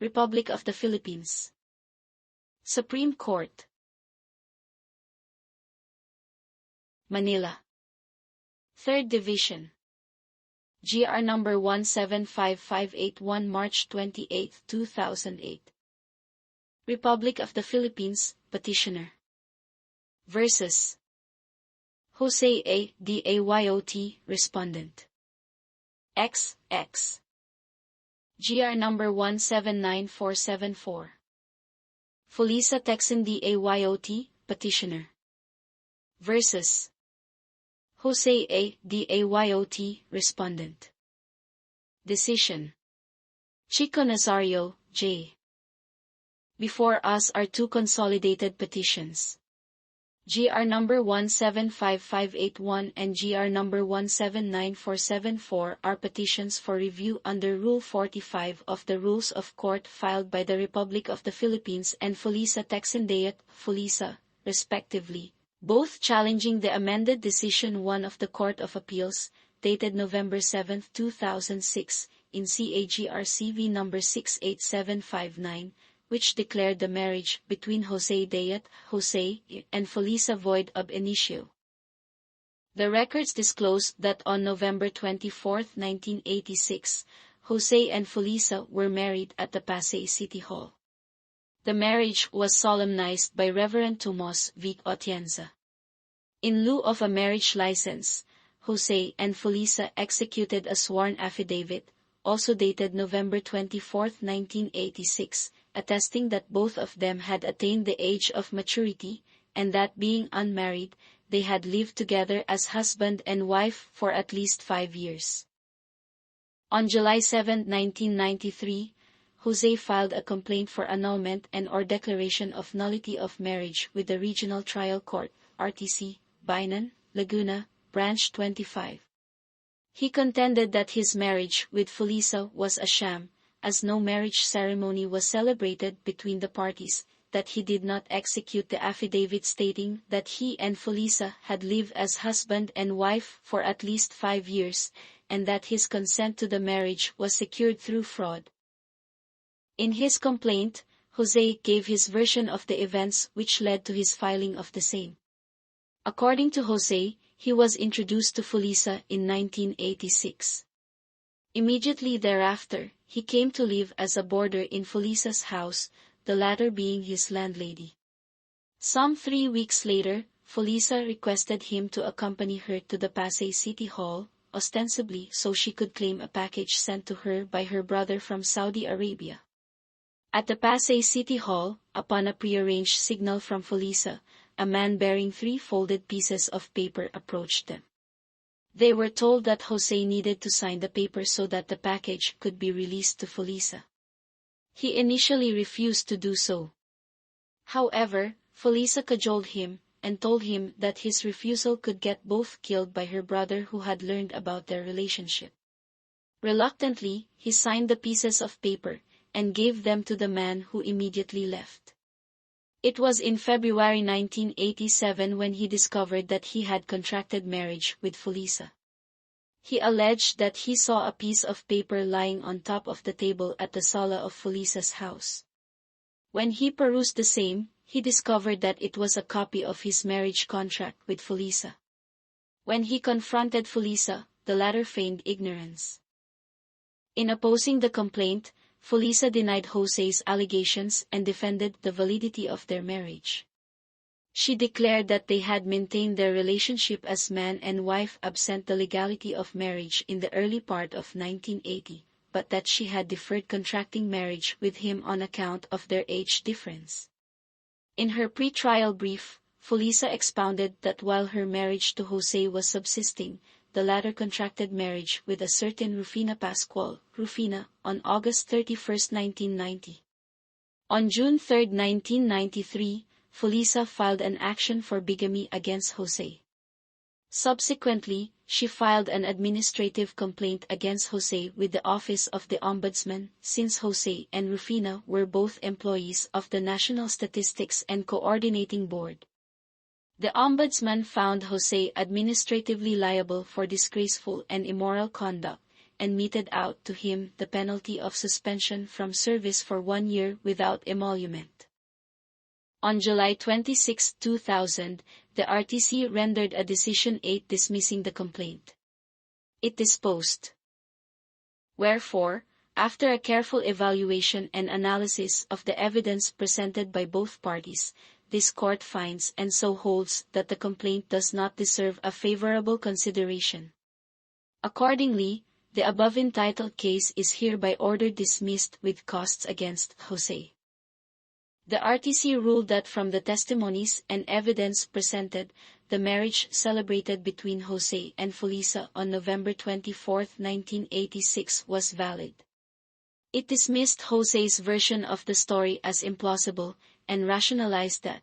Republic of the Philippines. Supreme Court. Manila. 3rd Division. GR number 175581 March 28, 2008. Republic of the Philippines, Petitioner. Versus Jose A. Dayot, Respondent. XX. GR number 179474. Felisa Texan Dayot, Petitioner. Versus Jose A. Dayot, Respondent. Decision. Chico Nazario, J. Before us are two consolidated petitions. GR number 175581 and GR number 179474 are petitions for review under Rule 45 of the Rules of Court filed by the Republic of the Philippines and Felisa Texan Dayot, Felisa, respectively, both challenging the amended Decision 1 of the Court of Appeals, dated November 7, 2006, in CAGR-CV number 68759, which declared the marriage between Jose Dayot, Jose, and Felisa void ab initio. The records disclosed that on November 24, 1986, Jose and Felisa were married at the Pasay City Hall. The marriage was solemnized by Reverend Tomas V. Atienza. In lieu of a marriage license, Jose and Felisa executed a sworn affidavit, also dated November 24, 1986, attesting that both of them had attained the age of maturity, and that being unmarried, they had lived together as husband and wife for at least 5 years. On July 7, 1993, Jose filed a complaint for annulment and/or declaration of nullity of marriage with the Regional Trial Court, RTC, Binan, Laguna, Branch 25. He contended that his marriage with Felisa was a sham, as no marriage ceremony was celebrated between the parties, that he did not execute the affidavit stating that he and Felisa had lived as husband and wife for at least 5 years, and that his consent to the marriage was secured through fraud. In his complaint, Jose gave his version of the events which led to his filing of the same. According to Jose, he was introduced to Felisa in 1986. Immediately thereafter, he came to live as a boarder in Felisa's house, the latter being his landlady. Some 3 weeks later, Felisa requested him to accompany her to the Pasay City Hall, ostensibly so she could claim a package sent to her by her brother from Saudi Arabia. At the Pasay City Hall, upon a prearranged signal from Felisa, a man bearing 3 folded pieces of paper approached them. They were told that Jose needed to sign the paper so that the package could be released to Felisa. He initially refused to do so. However, Felisa cajoled him, and told him that his refusal could get both killed by her brother who had learned about their relationship. Reluctantly, he signed the pieces of paper, and gave them to the man who immediately left. It was in February 1987 when he discovered that he had contracted marriage with Felisa. He alleged that he saw a piece of paper lying on top of the table at the sala of Felisa's house. When he perused the same, he discovered that it was a copy of his marriage contract with Felisa. When he confronted Felisa, the latter feigned ignorance. In opposing the complaint, Felisa denied Jose's allegations and defended the validity of their marriage. She declared that they had maintained their relationship as man and wife absent the legality of marriage in the early part of 1980, but that she had deferred contracting marriage with him on account of their age difference. In her pre-trial brief, Felisa expounded that while her marriage to Jose was subsisting, the latter contracted marriage with a certain Rufina Pascual, Rufina, on August 31, 1990. On June 3, 1993, Felisa filed an action for bigamy against Jose. Subsequently, she filed an administrative complaint against Jose with the Office of the Ombudsman, since Jose and Rufina were both employees of the National Statistics and Coordinating Board. The Ombudsman found Jose administratively liable for disgraceful and immoral conduct, and meted out to him the penalty of suspension from service for 1 year without emolument. On July 26, 2000, the RTC rendered a Decision 8 dismissing the complaint. It disposed. Wherefore, after a careful evaluation and analysis of the evidence presented by both parties, this court finds and so holds that the complaint does not deserve a favorable consideration. Accordingly, the above entitled case is hereby ordered dismissed with costs against Jose. The RTC ruled that from the testimonies and evidence presented, the marriage celebrated between Jose and Felisa on November 24, 1986 was valid. It dismissed Jose's version of the story as implausible, and rationalized that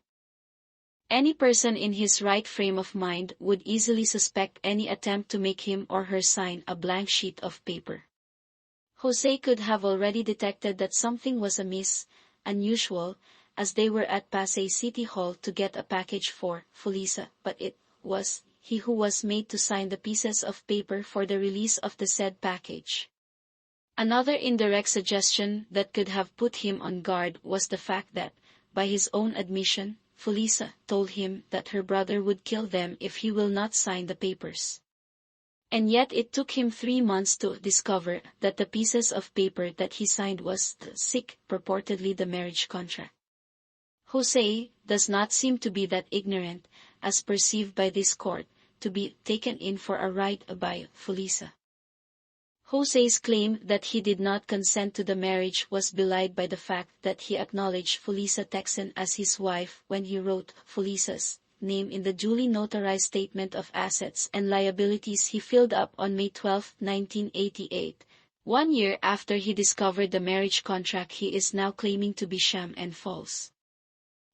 any person in his right frame of mind would easily suspect any attempt to make him or her sign a blank sheet of paper. Jose could have already detected that something was amiss, unusual, as they were at Pasay City Hall to get a package for Felisa, but it was he who was made to sign the pieces of paper for the release of the said package. Another indirect suggestion that could have put him on guard was the fact that, by his own admission, Felisa told him that her brother would kill them if he will not sign the papers. And yet it took him 3 months to discover that the pieces of paper that he signed was purportedly the marriage contract. Jose does not seem to be that ignorant, as perceived by this court, to be taken in for a ride by Felisa. Jose's claim that he did not consent to the marriage was belied by the fact that he acknowledged Felisa Texan as his wife when he wrote Felisa's name in the duly notarized statement of assets and liabilities he filled up on May 12, 1988, 1 year after he discovered the marriage contract he is now claiming to be sham and false.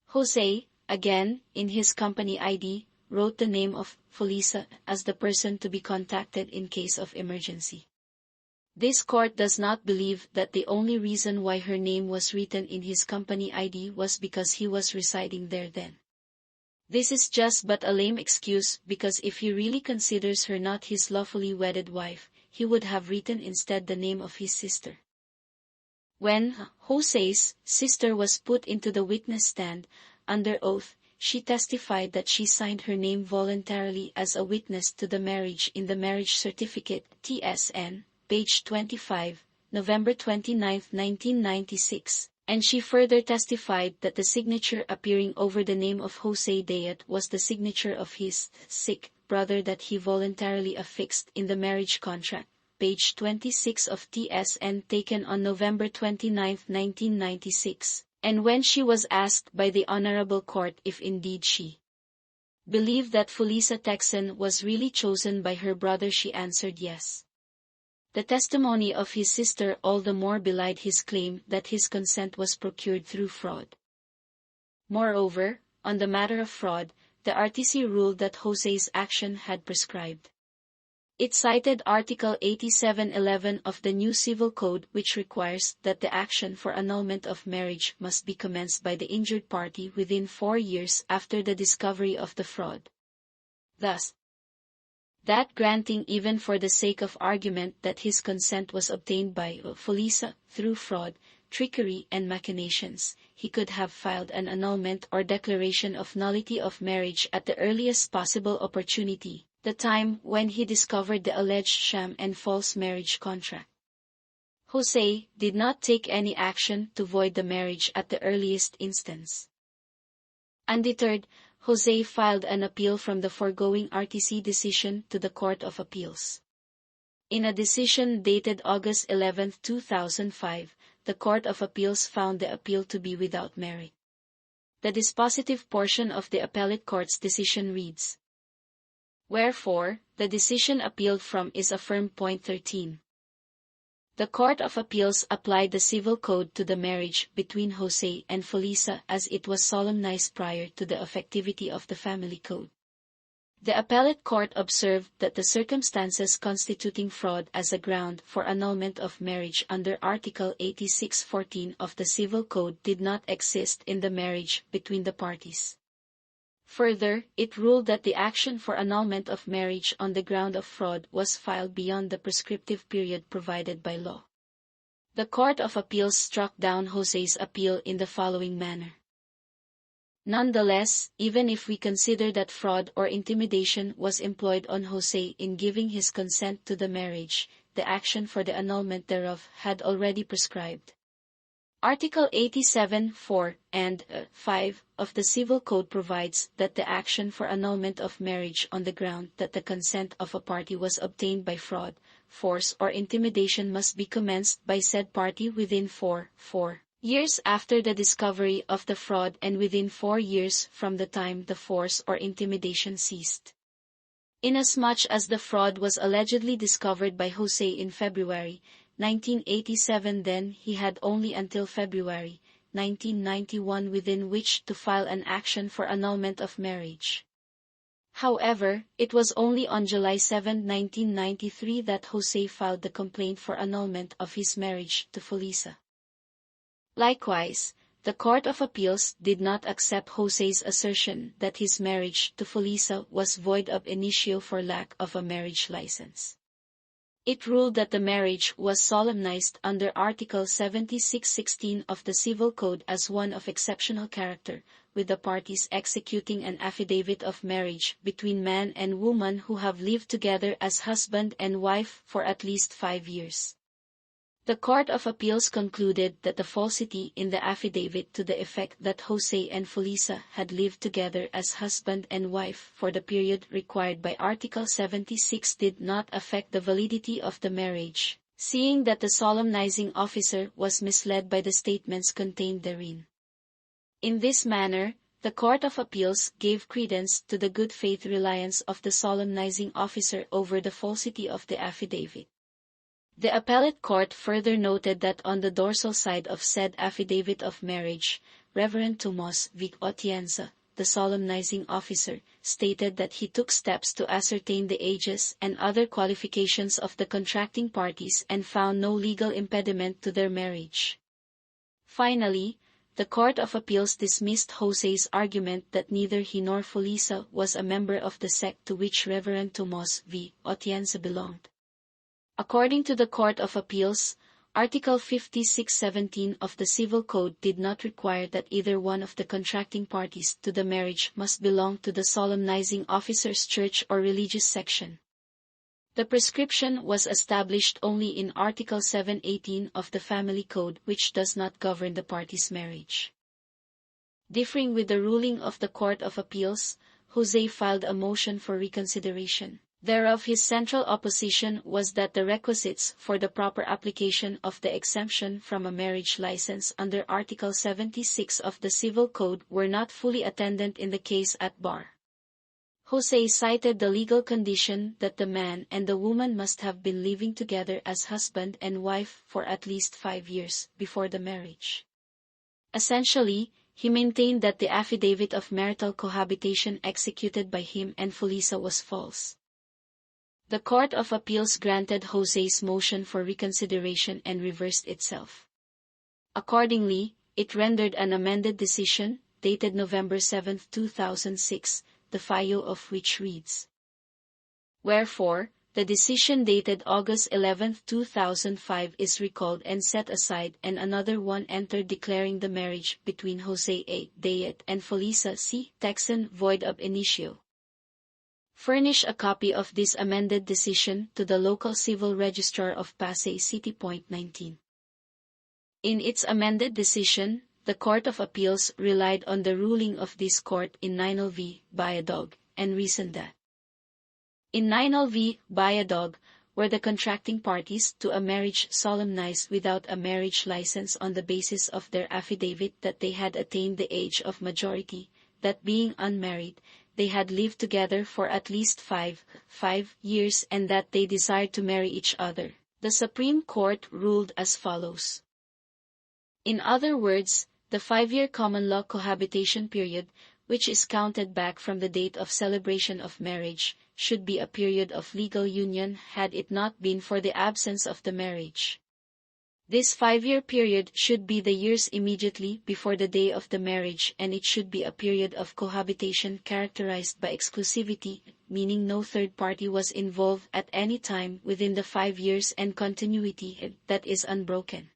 Jose, again, in his company ID, wrote the name of Felisa as the person to be contacted in case of emergency. This court does not believe that the only reason why her name was written in his company ID was because he was residing there then. This is just but a lame excuse, because if he really considers her not his lawfully wedded wife, he would have written instead the name of his sister. When Jose's sister was put into the witness stand, under oath, she testified that she signed her name voluntarily as a witness to the marriage in the marriage certificate, TSN, page 25, November 29, 1996, and she further testified that the signature appearing over the name of Jose Dayot was the signature of his sick brother that he voluntarily affixed in the marriage contract, page 26 of TSN taken on November 29, 1996, and when she was asked by the Honorable Court if indeed she believed that Felisa Texan was really chosen by her brother, she answered yes. The testimony of his sister all the more belied his claim that his consent was procured through fraud. Moreover, on the matter of fraud, the RTC ruled that Jose's action had prescribed. It cited Article 8711 of the new Civil Code, which requires that the action for annulment of marriage must be commenced by the injured party within 4 years after the discovery of the fraud. Thus, that granting even for the sake of argument that his consent was obtained by Felisa through fraud, trickery and machinations, he could have filed an annulment or declaration of nullity of marriage at the earliest possible opportunity, the time when he discovered the alleged sham and false marriage contract. Jose did not take any action to void the marriage at the earliest instance. Undeterred, Jose filed an appeal from the foregoing RTC decision to the Court of Appeals. In a decision dated August 11, 2005, the Court of Appeals found the appeal to be without merit. The dispositive portion of the appellate court's decision reads, "Wherefore, the decision appealed from is affirmed. Point 13. The Court of Appeals applied the Civil Code to the marriage between Jose and Felisa as it was solemnized prior to the effectivity of the Family Code. The appellate court observed that the circumstances constituting fraud as a ground for annulment of marriage under Article 8614 of the Civil Code did not exist in the marriage between the parties. Further, it ruled that the action for annulment of marriage on the ground of fraud was filed beyond the prescriptive period provided by law. The Court of Appeals struck down Jose's appeal in the following manner. Nonetheless, even if we consider that fraud or intimidation was employed on Jose in giving his consent to the marriage, the action for the annulment thereof had already prescribed. Article 87, 4, and 5 of the Civil Code provides that the action for annulment of marriage on the ground that the consent of a party was obtained by fraud, force or intimidation must be commenced by said party within 4 years after the discovery of the fraud and within 4 years from the time the force or intimidation ceased. Inasmuch as the fraud was allegedly discovered by Jose in February 1987, then he had only until February 1991 within which to file an action for annulment of marriage. However, it was only on July 7, 1993 that Jose filed the complaint for annulment of his marriage to Felisa. Likewise, the Court of Appeals did not accept Jose's assertion that his marriage to Felisa was void ab initio for lack of a marriage license. It ruled that the marriage was solemnized under Article 76:16 of the Civil Code as one of exceptional character, with the parties executing an affidavit of marriage between man and woman who have lived together as husband and wife for at least 5 years. The Court of Appeals concluded that the falsity in the affidavit to the effect that Jose and Felisa had lived together as husband and wife for the period required by Article 76 did not affect the validity of the marriage, seeing that the solemnizing officer was misled by the statements contained therein. In this manner, the Court of Appeals gave credence to the good faith reliance of the solemnizing officer over the falsity of the affidavit. The appellate court further noted that on the dorsal side of said affidavit of marriage, Reverend Tomas V. Atienza, the solemnizing officer, stated that he took steps to ascertain the ages and other qualifications of the contracting parties and found no legal impediment to their marriage. Finally, the Court of Appeals dismissed Jose's argument that neither he nor Felisa was a member of the sect to which Reverend Tomas V. Atienza belonged. According to the Court of Appeals, Article 56:17 of the Civil Code did not require that either one of the contracting parties to the marriage must belong to the solemnizing officer's church or religious section. The prescription was established only in Article 7:18 of the Family Code, which does not govern the parties' marriage. Differing with the ruling of the Court of Appeals, Jose filed a motion for reconsideration. Thereof his central opposition was that the requisites for the proper application of the exemption from a marriage license under Article 76 of the Civil Code were not fully attendant in the case at bar. Jose cited the legal condition that the man and the woman must have been living together as husband and wife for at least 5 years before the marriage. Essentially, he maintained that the affidavit of marital cohabitation executed by him and Felisa was false. The Court of Appeals granted Jose's motion for reconsideration and reversed itself. Accordingly, it rendered an amended decision, dated November 7, 2006, the FIO of which reads: Wherefore, the decision dated August 11, 2005 is recalled and set aside, and another one entered declaring the marriage between Jose A. Dayot and Felisa C. Texan void ab initio. Furnish a copy of this amended decision to the local civil registrar of Pasay City. 19. In its amended decision, the Court of Appeals relied on the ruling of this court in 9L v. Bayadog, and reasoned that in 9L v. Bayadog, were the contracting parties to a marriage solemnized without a marriage license on the basis of their affidavit that they had attained the age of majority, that being unmarried, they had lived together for at least 5 years and that they desired to marry each other. The Supreme Court ruled as follows. In other words, the 5-year common law cohabitation period, which is counted back from the date of celebration of marriage, should be a period of legal union had it not been for the absence of the marriage. This 5-year period should be the years immediately before the day of the marriage, and it should be a period of cohabitation characterized by exclusivity, meaning no third party was involved at any time within the 5 years, and continuity that is unbroken.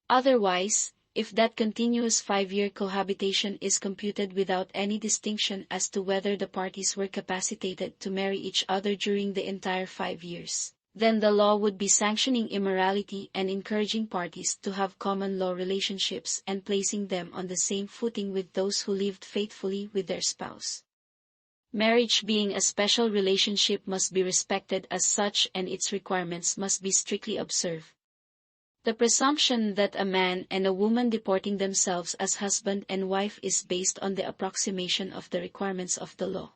Otherwise, if that continuous 5-year cohabitation is computed without any distinction as to whether the parties were capacitated to marry each other during the entire 5 years, then the law would be sanctioning immorality and encouraging parties to have common law relationships and placing them on the same footing with those who lived faithfully with their spouse. Marriage being a special relationship must be respected as such, and its requirements must be strictly observed. The presumption that a man and a woman deporting themselves as husband and wife is based on the approximation of the requirements of the law.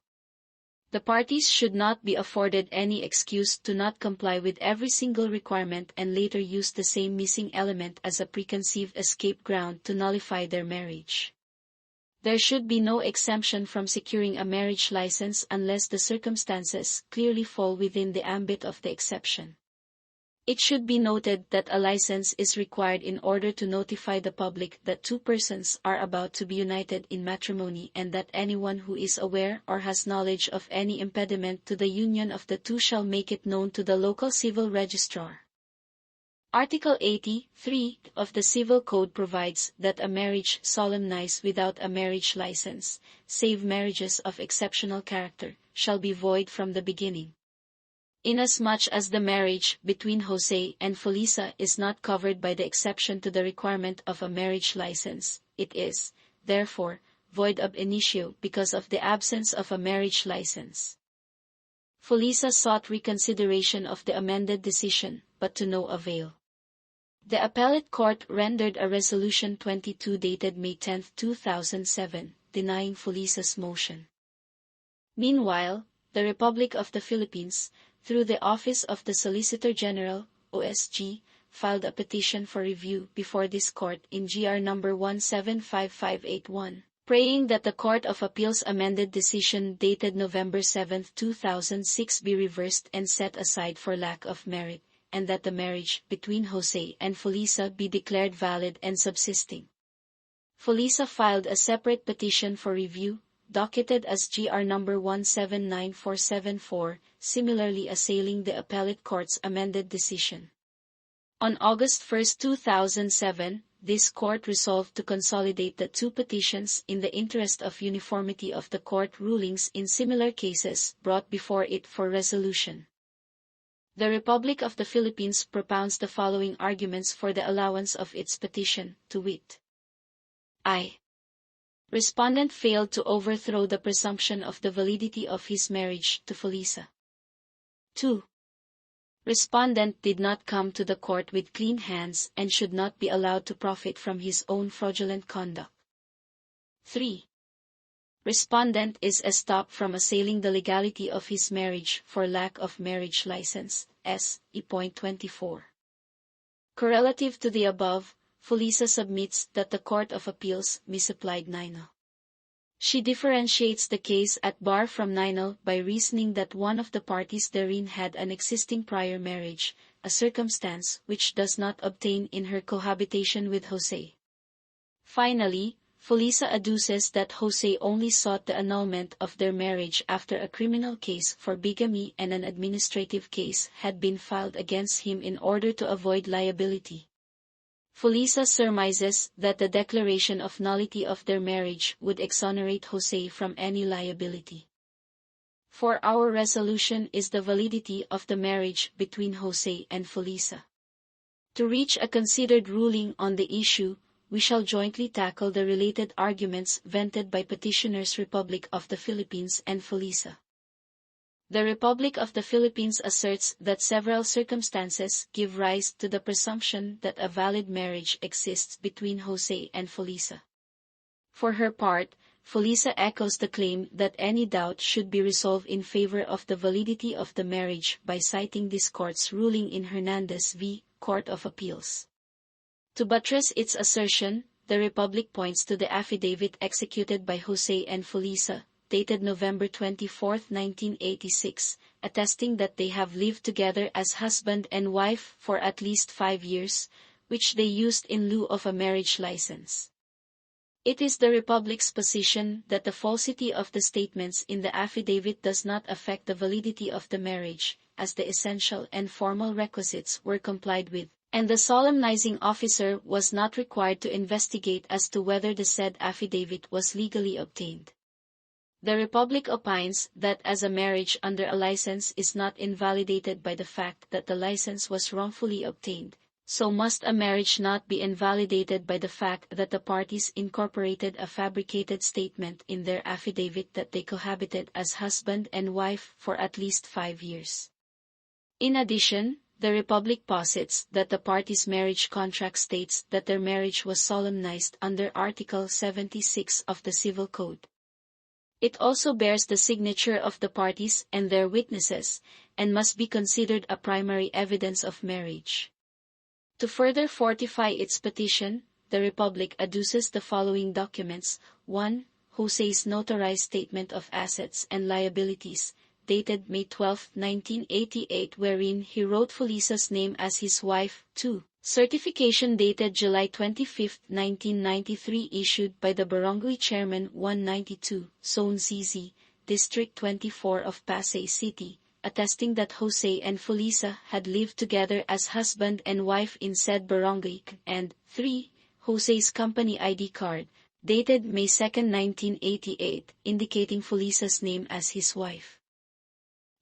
The parties should not be afforded any excuse to not comply with every single requirement and later use the same missing element as a preconceived escape ground to nullify their marriage. There should be no exemption from securing a marriage license unless the circumstances clearly fall within the ambit of the exception. It should be noted that a license is required in order to notify the public that two persons are about to be united in matrimony, and that anyone who is aware or has knowledge of any impediment to the union of the two shall make it known to the local civil registrar. Article 83 of the Civil Code provides that a marriage solemnized without a marriage license, save marriages of exceptional character, shall be void from the beginning. Inasmuch as the marriage between Jose and Felisa is not covered by the exception to the requirement of a marriage license, it is, therefore, void ab initio because of the absence of a marriage license. Felisa sought reconsideration of the amended decision, but to no avail. The appellate court rendered a resolution 22 dated May 10, 2007, denying Felisa's motion. Meanwhile, the Republic of the Philippines, through the Office of the Solicitor General, OSG, filed a petition for review before this court in GR number 175581, praying that the Court of Appeals amended decision dated November 7, 2006 be reversed and set aside for lack of merit, and that the marriage between Jose and Felisa be declared valid and subsisting. Felisa filed a separate petition for review, docketed as GR number 179474, similarly assailing the appellate court's amended decision. On August 1, 2007, this court resolved to consolidate the two petitions in the interest of uniformity of the court rulings in similar cases brought before it for resolution. The Republic of the Philippines propounds the following arguments for the allowance of its petition, to wit. I. Respondent failed to overthrow the presumption of the validity of his marriage to Felisa. 2. Respondent did not come to the court with clean hands and should not be allowed to profit from his own fraudulent conduct. 3. Respondent is estopped from assailing the legality of his marriage for lack of marriage license, S.E. 24. Correlative to the above, Felisa submits that the Court of Appeals misapplied Ninal. She differentiates the case at bar from Ninal by reasoning that one of the parties therein had an existing prior marriage, a circumstance which does not obtain in her cohabitation with Jose. Finally, Felisa adduces that Jose only sought the annulment of their marriage after a criminal case for bigamy and an administrative case had been filed against him in order to avoid liability. Felisa surmises that the declaration of nullity of their marriage would exonerate Jose from any liability. For our resolution is the validity of the marriage between Jose and Felisa. To reach a considered ruling on the issue, we shall jointly tackle the related arguments vented by petitioners Republic of the Philippines and Felisa. The Republic of the Philippines asserts that several circumstances give rise to the presumption that a valid marriage exists between Jose and Felisa. For her part, Felisa echoes the claim that any doubt should be resolved in favor of the validity of the marriage by citing this court's ruling in Hernandez v. Court of Appeals. To buttress its assertion, the Republic points to the affidavit executed by Jose and Felisa, dated November 24, 1986, attesting that they have lived together as husband and wife for at least 5 years, which they used in lieu of a marriage license. It is the Republic's position that the falsity of the statements in the affidavit does not affect the validity of the marriage, as the essential and formal requisites were complied with, and the solemnizing officer was not required to investigate as to whether the said affidavit was legally obtained. The Republic opines that as a marriage under a license is not invalidated by the fact that the license was wrongfully obtained, so must a marriage not be invalidated by the fact that the parties incorporated a fabricated statement in their affidavit that they cohabited as husband and wife for at least 5 years. In addition, the Republic posits that the parties' marriage contract states that their marriage was solemnized under Article 76 of the Civil Code. It also bears the signature of the parties and their witnesses, and must be considered a primary evidence of marriage. To further fortify its petition, the Republic adduces the following documents: 1. Jose's notarized statement of assets and liabilities, dated May 12, 1988, wherein he wrote Fulisa's name as his wife. 2. Certification dated July 25, 1993, issued by the Barangay Chairman 192, Zone ZZ, District 24 of Pasay City, attesting that Jose and Felisa had lived together as husband and wife in said barangay, and 3. Jose's company ID card, dated May 2, 1988, indicating Felisa's name as his wife.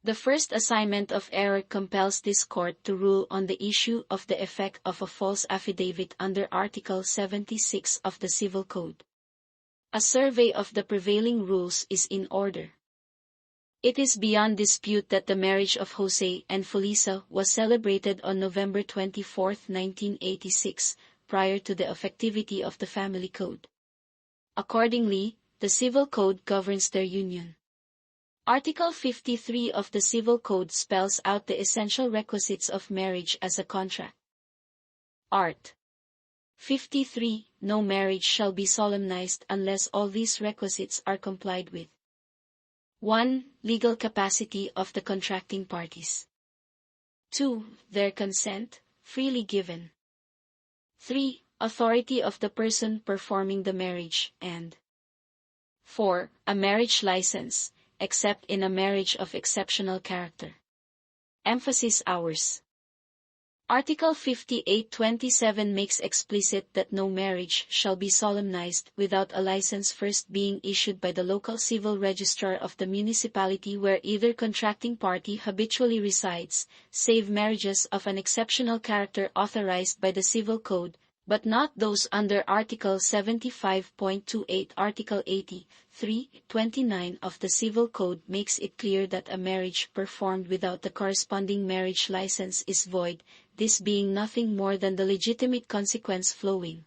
The first assignment of error compels this court to rule on the issue of the effect of a false affidavit under Article 76 of the Civil Code. A survey of the prevailing rules is in order. It is beyond dispute that the marriage of Jose and Felisa was celebrated on November 24, 1986, prior to the effectivity of the Family Code. Accordingly, the Civil Code governs their union. Article 53 of the Civil Code spells out the essential requisites of marriage as a contract. Art. 53. No marriage shall be solemnized unless all these requisites are complied with. 1. Legal capacity of the contracting parties. 2. Their consent, freely given. 3. Authority of the person performing the marriage, and 4. A marriage license, except in a marriage of exceptional character. Emphasis hours. Article 58(27) makes explicit that no marriage shall be solemnized without a license first being issued by the local civil registrar of the municipality where either contracting party habitually resides, save marriages of an exceptional character authorized by the Civil Code, but not those under Article 75.28. Article 83(29) of the Civil Code makes it clear that a marriage performed without the corresponding marriage license is void, this being nothing more than the legitimate consequence flowing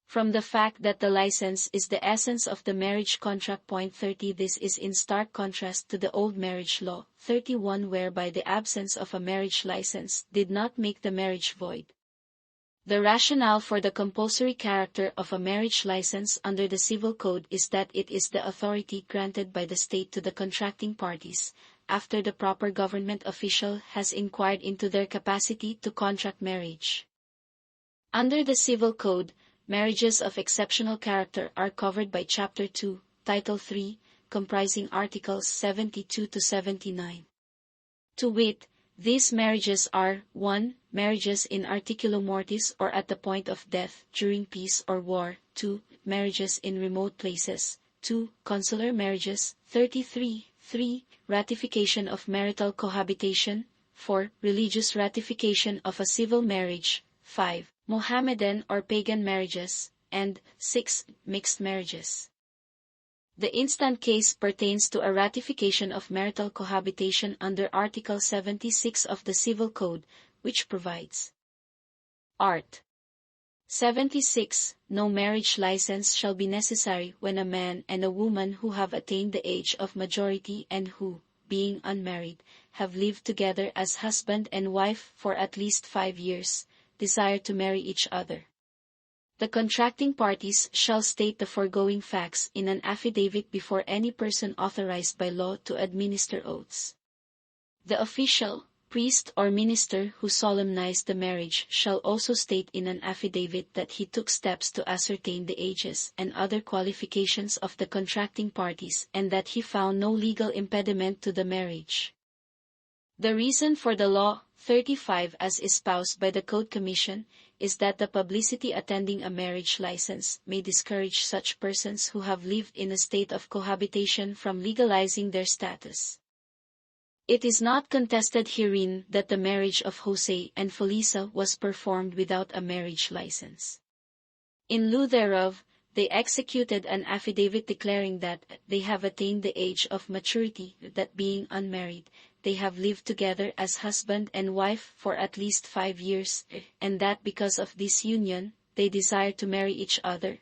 from the fact that the license is the essence of the marriage contract. Point 30. This is in stark contrast to the old marriage law, 31, whereby the absence of a marriage license did not make the marriage void. The rationale for the compulsory character of a marriage license under the Civil Code is that it is the authority granted by the state to the contracting parties, after the proper government official has inquired into their capacity to contract marriage. Under the Civil Code, marriages of exceptional character are covered by Chapter 2, Title 3, comprising Articles 72 to 79. To wit, these marriages are: 1. Marriages in articulo mortis or at the point of death, during peace or war. 2. Marriages in remote places. 2. Consular marriages. 33. 3. Ratification of marital cohabitation. 4. Religious ratification of a civil marriage. 5. Mohammedan or pagan marriages. And 6. Mixed marriages. The instant case pertains to a ratification of marital cohabitation under Article 76 of the Civil Code, which provides: Art. 76. No marriage license shall be necessary when a man and a woman who have attained the age of majority and who, being unmarried, have lived together as husband and wife for at least 5 years, desire to marry each other. The contracting parties shall state the foregoing facts in an affidavit before any person authorized by law to administer oaths. The official, priest or minister who solemnized the marriage shall also state in an affidavit that he took steps to ascertain the ages and other qualifications of the contracting parties and that he found no legal impediment to the marriage. The reason for the Law 35 as espoused by the Code Commission is that the publicity attending a marriage license may discourage such persons who have lived in a state of cohabitation from legalizing their status. It is not contested herein that the marriage of Jose and Felisa was performed without a marriage license. In lieu thereof, they executed an affidavit declaring that they have attained the age of maturity, that being unmarried, they have lived together as husband and wife for at least 5 years, and that because of this union, they desire to marry each other.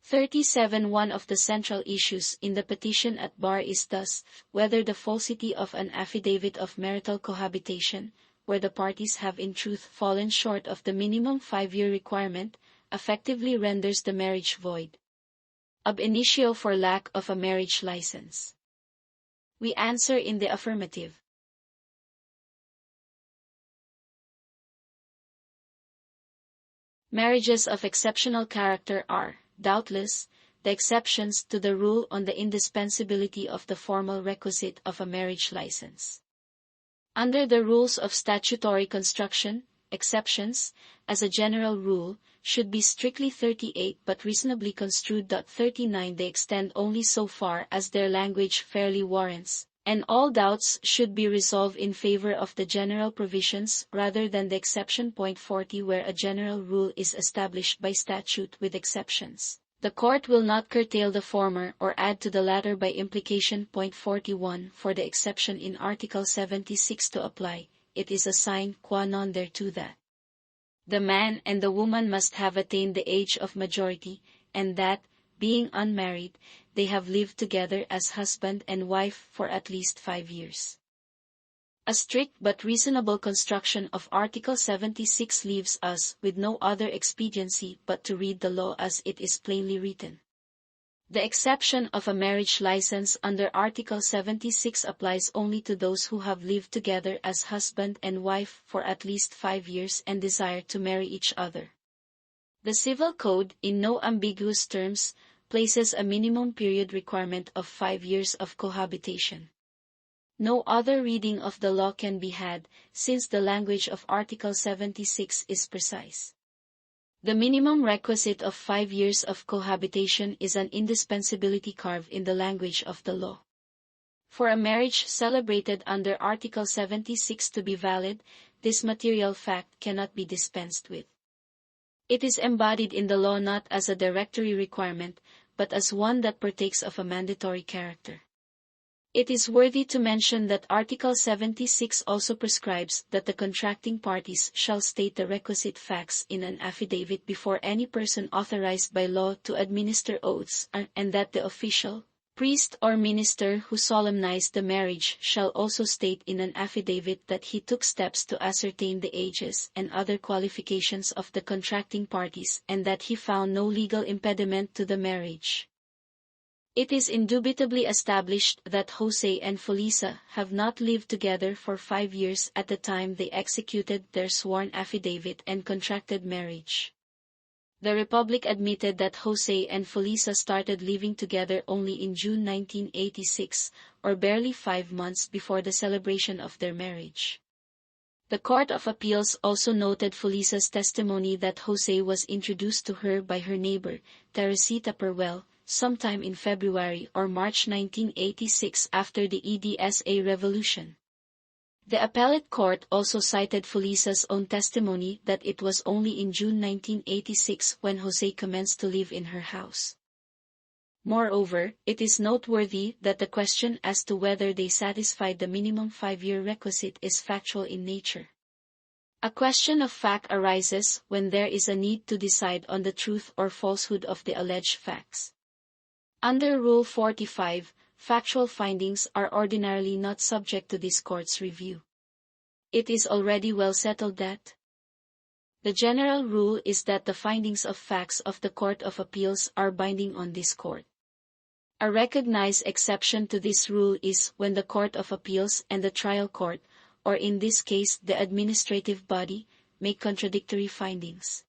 37. One of the central issues in the petition at bar is thus, whether the falsity of an affidavit of marital cohabitation, where the parties have in truth fallen short of the minimum 5-year requirement, effectively renders the marriage void. Ab initio for lack of a marriage license. We answer in the affirmative. Marriages of exceptional character are, doubtless, the exceptions to the rule on the indispensability of the formal requisite of a marriage license. Under the rules of statutory construction, exceptions, as a general rule, should be strictly 38 but reasonably construed. 39 They extend only so far as their language fairly warrants, and all doubts should be resolved in favor of the general provisions rather than the exception. 40 Where a general rule is established by statute with exceptions, the court will not curtail the former or add to the latter by implication. 41 For the exception in Article 76 to apply, it is a sine qua non thereto that the man and the woman must have attained the age of majority, and that, being unmarried, they have lived together as husband and wife for at least 5 years. A strict but reasonable construction of Article 76 leaves us with no other expediency but to read the law as it is plainly written. The exception of a marriage license under Article 76 applies only to those who have lived together as husband and wife for at least 5 years and desire to marry each other. The Civil Code, in no ambiguous terms, places a minimum period requirement of 5 years of cohabitation. No other reading of the law can be had, since the language of Article 76 is precise. The minimum requisite of 5 years of cohabitation is an indispensability carved in the language of the law. For a marriage celebrated under Article 76 to be valid, this material fact cannot be dispensed with. It is embodied in the law not as a directory requirement, but as one that partakes of a mandatory character. It is worthy to mention that Article 76 also prescribes that the contracting parties shall state the requisite facts in an affidavit before any person authorized by law to administer oaths, and that the official, priest or minister who solemnized the marriage shall also state in an affidavit that he took steps to ascertain the ages and other qualifications of the contracting parties and that he found no legal impediment to the marriage. It is indubitably established that Jose and Felisa have not lived together for 5 years at the time they executed their sworn affidavit and contracted marriage. The Republic admitted that Jose and Felisa started living together only in June 1986, or barely 5 months before the celebration of their marriage. The Court of Appeals also noted Felisa's testimony that Jose was introduced to her by her neighbor, Teresita Perwell, sometime in February or March 1986 after the EDSA revolution. The appellate court also cited Felisa's own testimony that it was only in June 1986 when Jose commenced to live in her house. Moreover, it is noteworthy that the question as to whether they satisfied the minimum 5-year requisite is factual in nature. A question of fact arises when there is a need to decide on the truth or falsehood of the alleged facts. Under Rule 45, factual findings are ordinarily not subject to this court's review. It is already well settled that the general rule is that the findings of facts of the Court of Appeals are binding on this court. A recognized exception to this rule is when the Court of Appeals and the trial court, or in this case the administrative body, make contradictory findings.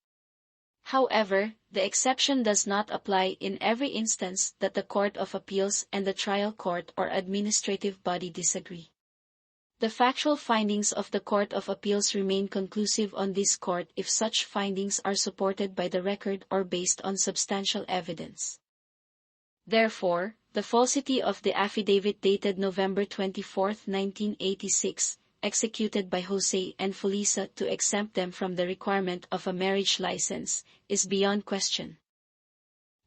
However, the exception does not apply in every instance that the Court of Appeals and the trial court or administrative body disagree. The factual findings of the Court of Appeals remain conclusive on this court if such findings are supported by the record or based on substantial evidence. Therefore, the falsity of the affidavit dated November 24, 1986, executed by Jose and Felisa to exempt them from the requirement of a marriage license, is beyond question.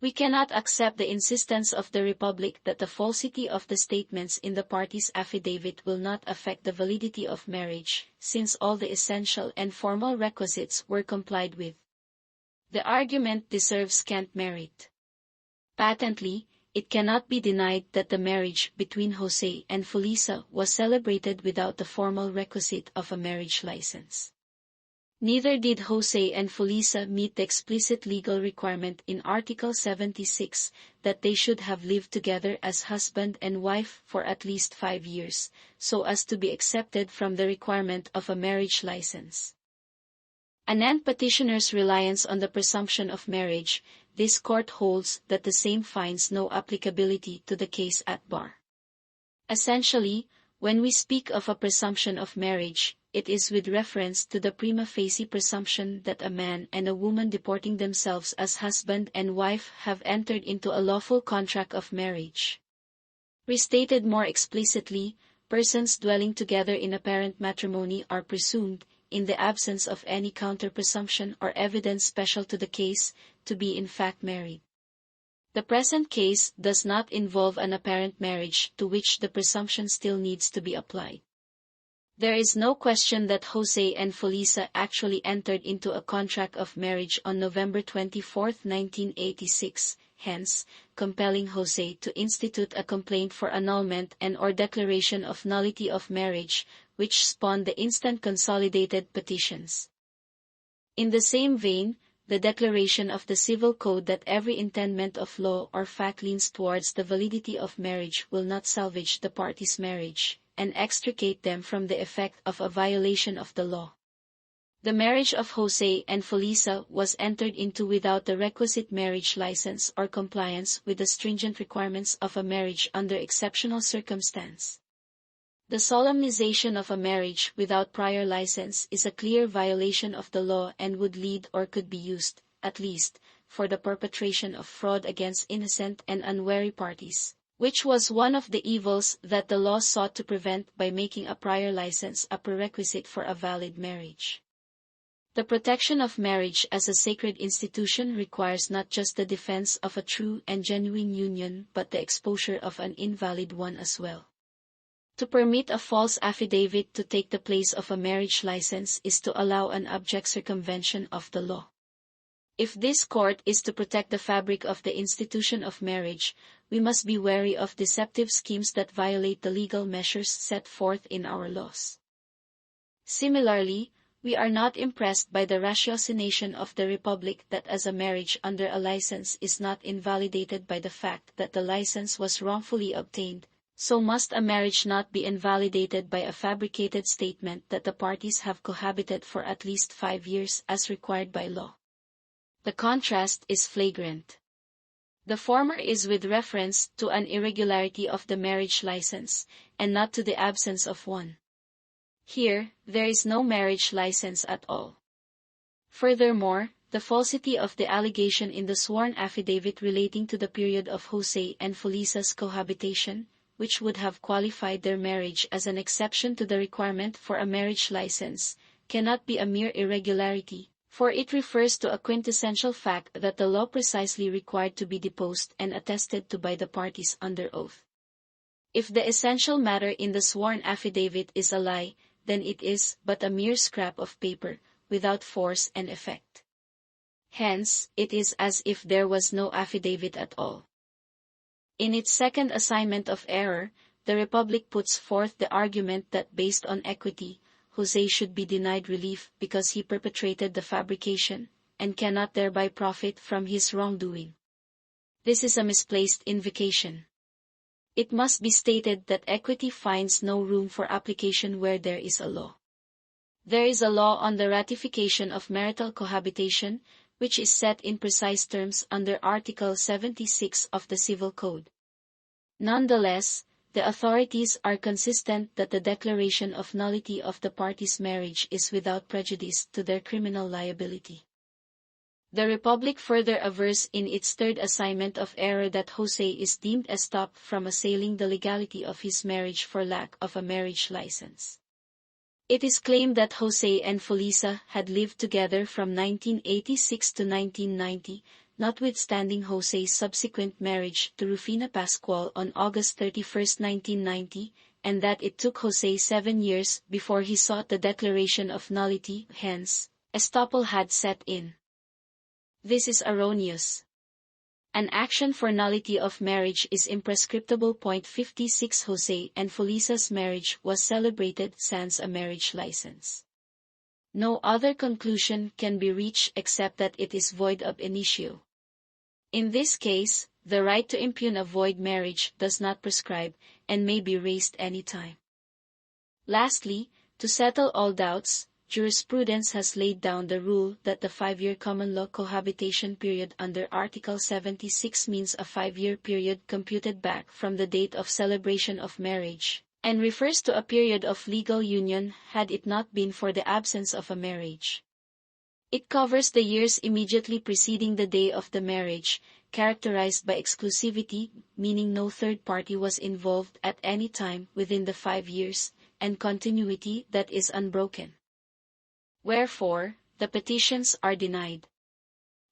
We cannot accept the insistence of the Republic that the falsity of the statements in the parties' affidavit will not affect the validity of marriage, since all the essential and formal requisites were complied with. The argument deserves scant merit. Patently, it cannot be denied that the marriage between Jose and Felisa was celebrated without the formal requisite of a marriage license. Neither did Jose and Felisa meet the explicit legal requirement in Article 76 that they should have lived together as husband and wife for at least 5 years, so as to be accepted from the requirement of a marriage license. Anent petitioners' reliance on the presumption of marriage, this court holds that the same finds no applicability to the case at bar. Essentially, when we speak of a presumption of marriage, it is with reference to the prima facie presumption that a man and a woman deporting themselves as husband and wife have entered into a lawful contract of marriage. Restated more explicitly, persons dwelling together in apparent matrimony are presumed, in the absence of any counter-presumption or evidence special to the case, to be in fact married. The present case does not involve an apparent marriage to which the presumption still needs to be applied. There is no question that Jose and Felisa actually entered into a contract of marriage on November 24, 1986, hence, compelling Jose to institute a complaint for annulment and/or declaration of nullity of marriage, which spawned the instant consolidated petitions. In the same vein, the declaration of the Civil Code that every intendment of law or fact leans towards the validity of marriage will not salvage the parties' marriage, and extricate them from the effect of a violation of the law. The marriage of Jose and Felisa was entered into without the requisite marriage license or compliance with the stringent requirements of a marriage under exceptional circumstance. The solemnization of a marriage without prior license is a clear violation of the law and would lead or could be used, at least, for the perpetration of fraud against innocent and unwary parties, which was one of the evils that the law sought to prevent by making a prior license a prerequisite for a valid marriage. The protection of marriage as a sacred institution requires not just the defense of a true and genuine union but the exposure of an invalid one as well. To permit a false affidavit to take the place of a marriage license is to allow an abject circumvention of the law. If this court is to protect the fabric of the institution of marriage, we must be wary of deceptive schemes that violate the legal measures set forth in our laws. Similarly, we are not impressed by the ratiocination of the Republic that as a marriage under a license is not invalidated by the fact that the license was wrongfully obtained, so must a marriage not be invalidated by a fabricated statement that the parties have cohabited for at least 5 years as required by law. The contrast is flagrant. The former is with reference to an irregularity of the marriage license, and not to the absence of one. Here, there is no marriage license at all. Furthermore, the falsity of the allegation in the sworn affidavit relating to the period of Jose and Felisa's cohabitation, which would have qualified their marriage as an exception to the requirement for a marriage license, cannot be a mere irregularity, for it refers to a quintessential fact that the law precisely required to be deposed and attested to by the parties under oath. If the essential matter in the sworn affidavit is a lie, then it is but a mere scrap of paper, without force and effect. Hence, it is as if there was no affidavit at all. In its second assignment of error, the Republic puts forth the argument that based on equity, Jose should be denied relief because he perpetrated the fabrication, and cannot thereby profit from his wrongdoing. This is a misplaced invocation. It must be stated that equity finds no room for application where there is a law. There is a law on the ratification of marital cohabitation, which is set in precise terms under Article 76 of the Civil Code. Nonetheless, the authorities are consistent that the declaration of nullity of the parties' marriage is without prejudice to their criminal liability. The Republic further avers in its third assignment of error that Jose is deemed estopped from assailing the legality of his marriage for lack of a marriage license. It is claimed that Jose and Felisa had lived together from 1986 to 1990, notwithstanding Jose's subsequent marriage to Rufina Pascual on August 31, 1990, and that it took Jose 7 years before he sought the declaration of nullity, hence, estoppel had set in. This is erroneous. An action for nullity of marriage is imprescriptible. 56 Jose and Felisa's marriage was celebrated sans a marriage license. No other conclusion can be reached except that it is void ab initio. In this case, the right to impugn a void marriage does not prescribe, and may be raised any time. Lastly, to settle all doubts, jurisprudence has laid down the rule that the 5-year common law cohabitation period under Article 76 means a 5-year period computed back from the date of celebration of marriage, and refers to a period of legal union had it not been for the absence of a marriage. It covers the years immediately preceding the day of the marriage, characterized by exclusivity, meaning no third party was involved at any time within the 5 years, and continuity that is unbroken. Wherefore, the petitions are denied.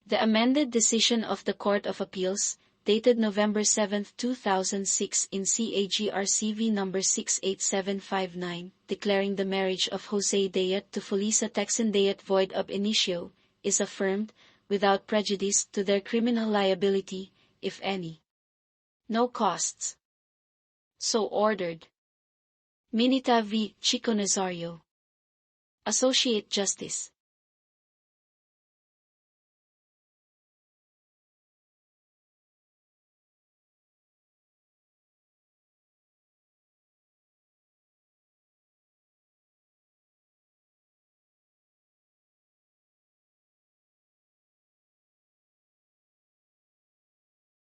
The amended decision of the Court of Appeals, dated November 7, 2006 in CAGRCV No. 68759, declaring the marriage of Jose Dayot to Felisa Texan Dayot void ab initio, is affirmed, without prejudice to their criminal liability, if any. No costs. So ordered. Minita v. Chico Nazario. Associate Justice.